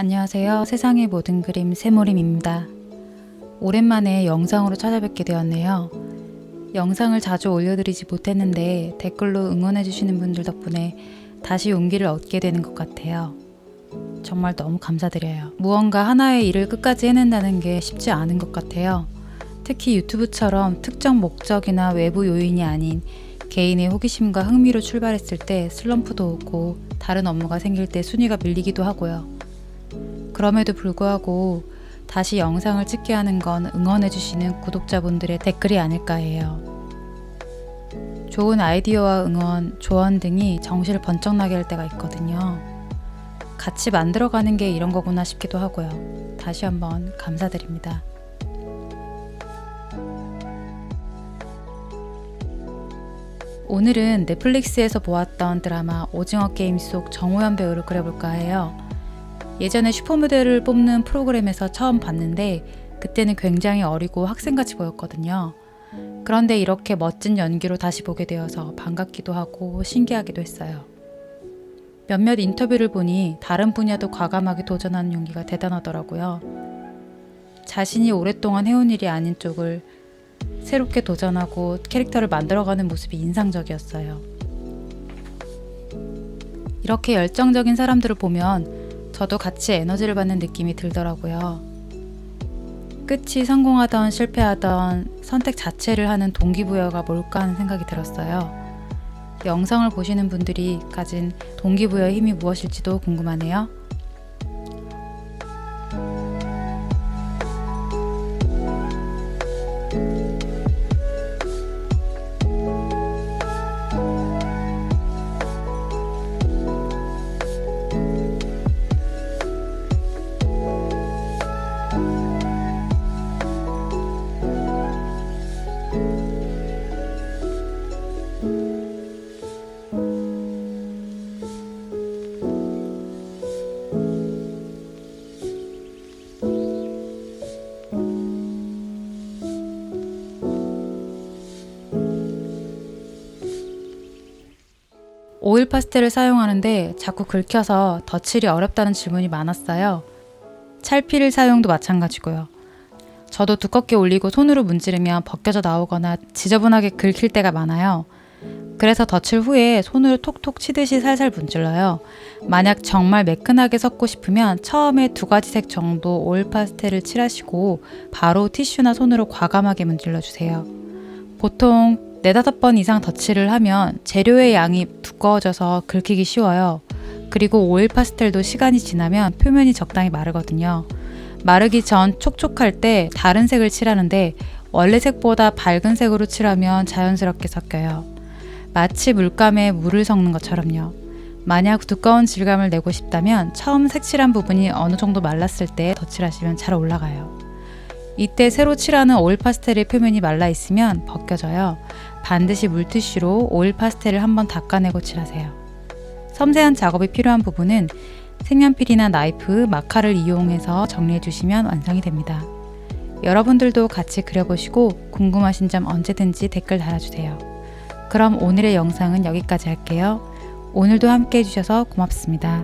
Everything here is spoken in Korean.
안녕하세요. 세상의 모든 그림 세모림입니다. 오랜만에 영상으로 찾아뵙게 되었네요. 영상을 자주 올려드리지 못했는데 댓글로 응원해주시는 분들 덕분에 다시 용기를 얻게 되는 것 같아요. 정말 너무 감사드려요. 무언가 하나의 일을 끝까지 해낸다는 게 쉽지 않은 것 같아요. 특히 유튜브처럼 특정 목적이나 외부 요인이 아닌 개인의 호기심과 흥미로 출발했을 때 슬럼프도 오고 다른 업무가 생길 때 순위가 밀리기도 하고요. 그럼에도 불구하고 다시 영상을 찍게 하는 건 응원해주시는 구독자분들의 댓글이 아닐까 해요. 좋은 아이디어와 응원, 조언 등이 정신을 번쩍 나게 할 때가 있거든요. 같이 만들어가는 게 이런 거구나 싶기도 하고요. 다시 한번 감사드립니다. 오늘은 넷플릭스에서 보았던 드라마 오징어 게임 속 정호연 배우를 그려볼까 해요. 예전에 슈퍼모델을 뽑는 프로그램에서 처음 봤는데 그때는 굉장히 어리고 학생같이 보였거든요. 그런데 이렇게 멋진 연기로 다시 보게 되어서 반갑기도 하고 신기하기도 했어요. 몇몇 인터뷰를 보니 다른 분야도 과감하게 도전하는 용기가 대단하더라고요. 자신이 오랫동안 해온 일이 아닌 쪽을 새롭게 도전하고 캐릭터를 만들어가는 모습이 인상적이었어요. 이렇게 열정적인 사람들을 보면 저도 같이 에너지를 받는 느낌이 들더라고요. 끝이 성공하던 실패하던 선택 자체를 하는 동기부여가 뭘까 하는 생각이 들었어요. 영상을 보시는 분들이 가진 동기부여의 힘이 무엇일지도 궁금하네요. 오일 파스텔을 사용하는데 자꾸 긁혀서 덧칠이 어렵다는 질문이 많았어요. 찰필 사용도 마찬가지고요. 저도 두껍게 올리고 손으로 문지르면 벗겨져 나오거나 지저분하게 긁힐 때가 많아요. 그래서 덧칠 후에 손으로 톡톡 치듯이 살살 문질러요. 만약 정말 매끈하게 섞고 싶으면 처음에 2가지 색 정도 오일 파스텔을 칠하시고 바로 티슈나 손으로 과감하게 문질러 주세요. 보통 4-5번 이상 덧칠을 하면 재료의 양이 두꺼워져서 긁히기 쉬워요. 그리고 오일 파스텔도 시간이 지나면 표면이 적당히 마르거든요. 마르기 전 촉촉할 때 다른 색을 칠하는데 원래 색보다 밝은 색으로 칠하면 자연스럽게 섞여요. 마치 물감에 물을 섞는 것처럼요. 만약 두꺼운 질감을 내고 싶다면 처음 색칠한 부분이 어느 정도 말랐을 때 덧칠하시면 잘 올라가요. 이때 새로 칠하는 오일 파스텔의 표면이 말라 있으면 벗겨져요. 반드시 물티슈로 오일 파스텔을 한번 닦아내고 칠하세요. 섬세한 작업이 필요한 부분은 색연필이나 나이프, 마카를 이용해서 정리해 주시면 완성이 됩니다. 여러분들도 같이 그려보시고 궁금하신 점 언제든지 댓글 달아주세요. 그럼 오늘의 영상은 여기까지 할게요. 오늘도 함께 해주셔서 고맙습니다.